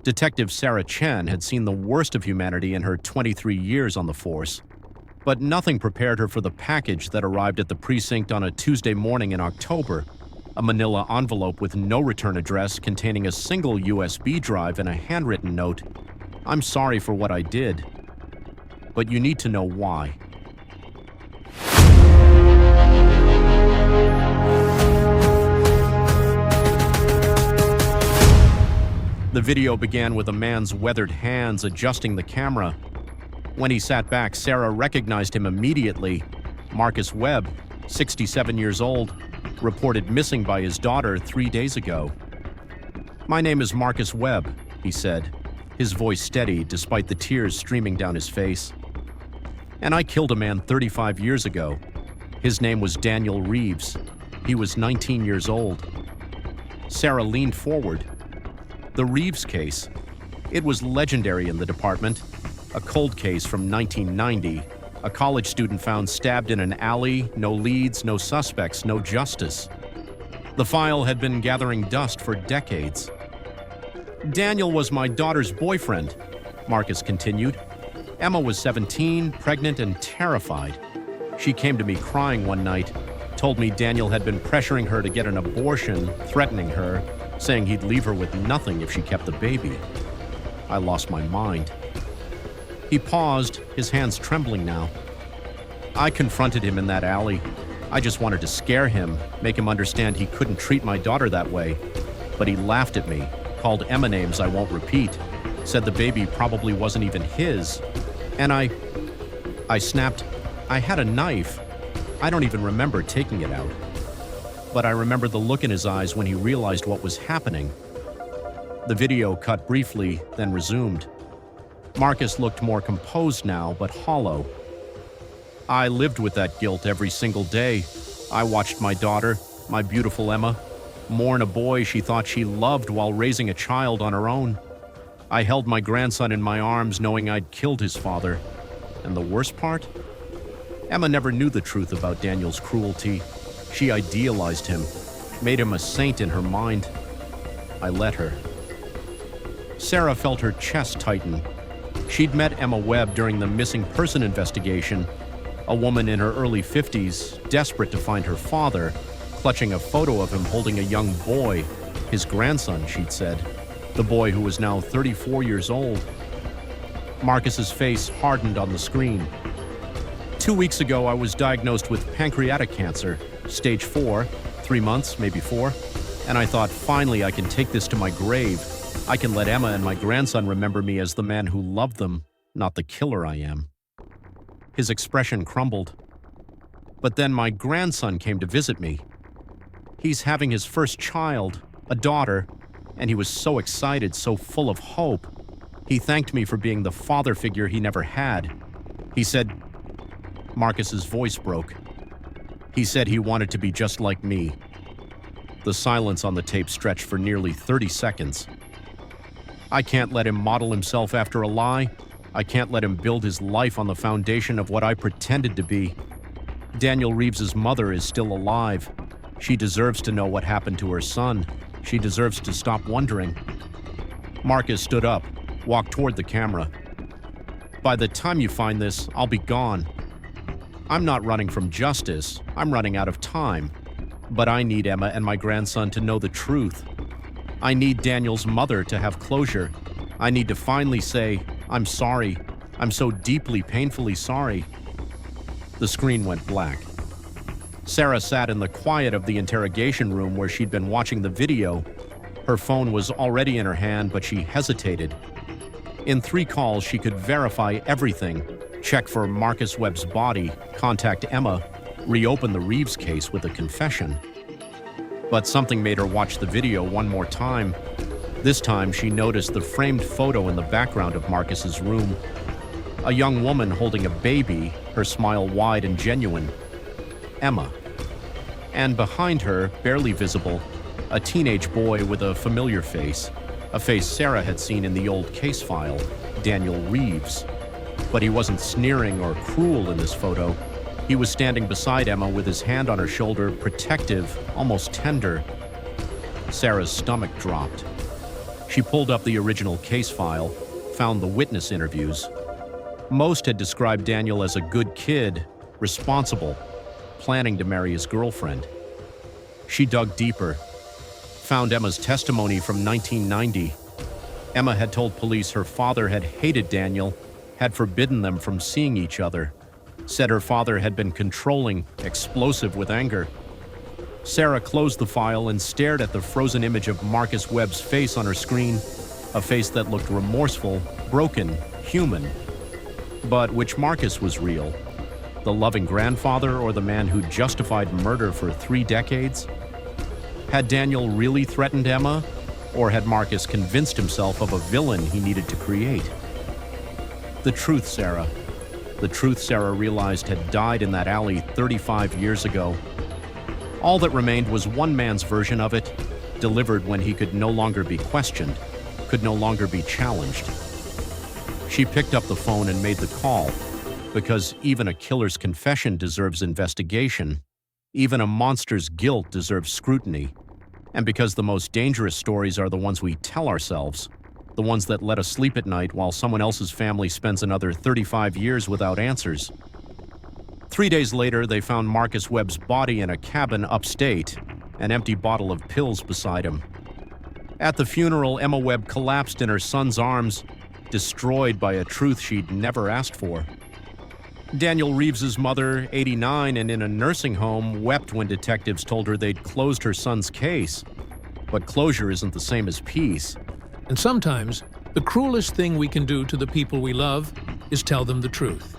Detective Sarah Chen had seen the worst of humanity in her 23 years on the force, but nothing prepared her for the package that arrived at the precinct on a Tuesday morning in October, a manila envelope with no return address containing a single USB drive and a handwritten note. "I'm sorry for what I did, but you need to know why." The video began with a man's weathered hands adjusting the camera. When he sat back, Sarah recognized him immediately. Marcus Webb, 67 years old, reported missing by his daughter 3 days ago. "My name is Marcus Webb," he said, his voice steady despite the tears streaming down his face. "And I killed a man 35 years ago. His name was Daniel Reeves. He was 19 years old." Sarah leaned forward. The Reeves case. It was legendary in the department. A cold case from 1990. A college student found stabbed in an alley, no leads, no suspects, no justice. The file had been gathering dust for decades. "Daniel was my daughter's boyfriend," Marcus continued. "Emma was 17, pregnant and terrified. She came to me crying one night, told me Daniel had been pressuring her to get an abortion, threatening her, saying he'd leave her with nothing if she kept the baby. I lost my mind." He paused, his hands trembling now. "I confronted him in that alley. I just wanted to scare him, make him understand he couldn't treat my daughter that way. But he laughed at me, called Emma names I won't repeat, said the baby probably wasn't even his. And I snapped. I had a knife. I don't even remember taking it out. But I remember the look in his eyes when he realized what was happening." The video cut briefly, then resumed. Marcus looked more composed now, but hollow. "I lived with that guilt every single day. I watched my daughter, my beautiful Emma, mourn a boy she thought she loved while raising a child on her own. I held my grandson in my arms knowing I'd killed his father. And the worst part? Emma never knew the truth about Daniel's cruelty. She idealized him, made him a saint in her mind. I let her." Sarah felt her chest tighten. She'd met Emma Webb during the missing person investigation, a woman in her early 50s, desperate to find her father, clutching a photo of him holding a young boy, his grandson, she'd said, the boy who was now 34 years old. Marcus's face hardened on the screen. "2 weeks ago, I was diagnosed with pancreatic cancer, stage 4, 3 months, maybe 4, and I thought, finally, I can take this to my grave. I can let Emma and my grandson remember me as the man who loved them, not the killer I am." His expression crumbled. "But then my grandson came to visit me. He's having his first child, a daughter, and he was so excited, so full of hope. He thanked me for being the father figure he never had. He said..." Marcus's voice broke. "He said he wanted to be just like me." The silence on the tape stretched for nearly 30 seconds. "I can't let him model himself after a lie. I can't let him build his life on the foundation of what I pretended to be. Daniel Reeves's mother is still alive. She deserves to know what happened to her son. She deserves to stop wondering." Marcus stood up, walked toward the camera. "By the time you find this, I'll be gone. I'm not running from justice. I'm running out of time. But I need Emma and my grandson to know the truth. I need Daniel's mother to have closure. I need to finally say, I'm sorry. I'm so deeply, painfully sorry." The screen went black. Sarah sat in the quiet of the interrogation room where she'd been watching the video. Her phone was already in her hand, but she hesitated. In 3 calls, she could verify everything, check for Marcus Webb's body, contact Emma, reopen the Reeves case with a confession. But something made her watch the video one more time. This time, she noticed the framed photo in the background of Marcus's room. A young woman holding a baby, her smile wide and genuine. Emma. And behind her, barely visible, a teenage boy with a familiar face, a face Sarah had seen in the old case file, Daniel Reeves. But he wasn't sneering or cruel in this photo. He was standing beside Emma with his hand on her shoulder, protective, almost tender. Sarah's stomach dropped. She pulled up the original case file, found the witness interviews. Most had described Daniel as a good kid, responsible, planning to marry his girlfriend. She dug deeper, found Emma's testimony from 1990. Emma had told police her father had hated Daniel, had forbidden them from seeing each other, said her father had been controlling, explosive with anger. Sarah closed the file and stared at the frozen image of Marcus Webb's face on her screen, a face that looked remorseful, broken, human. But which Marcus was real? The loving grandfather or the man who justified murder for 3 decades? Had Daniel really threatened Emma, or had Marcus convinced himself of a villain he needed to create? The truth, Sarah. The truth Sarah realized had died in that alley 35 years ago. All that remained was one man's version of it, delivered when he could no longer be questioned, could no longer be challenged. She picked up the phone and made the call, because even a killer's confession deserves investigation, even a monster's guilt deserves scrutiny, and because the most dangerous stories are the ones we tell ourselves, the ones that let us sleep at night while someone else's family spends another 35 years without answers. 3 days later, they found Marcus Webb's body in a cabin upstate, an empty bottle of pills beside him. At the funeral, Emma Webb collapsed in her son's arms, destroyed by a truth she'd never asked for. Daniel Reeves's mother, 89 and in a nursing home, wept when detectives told her they'd closed her son's case. But closure isn't the same as peace. And sometimes, the cruelest thing we can do to the people we love is tell them the truth.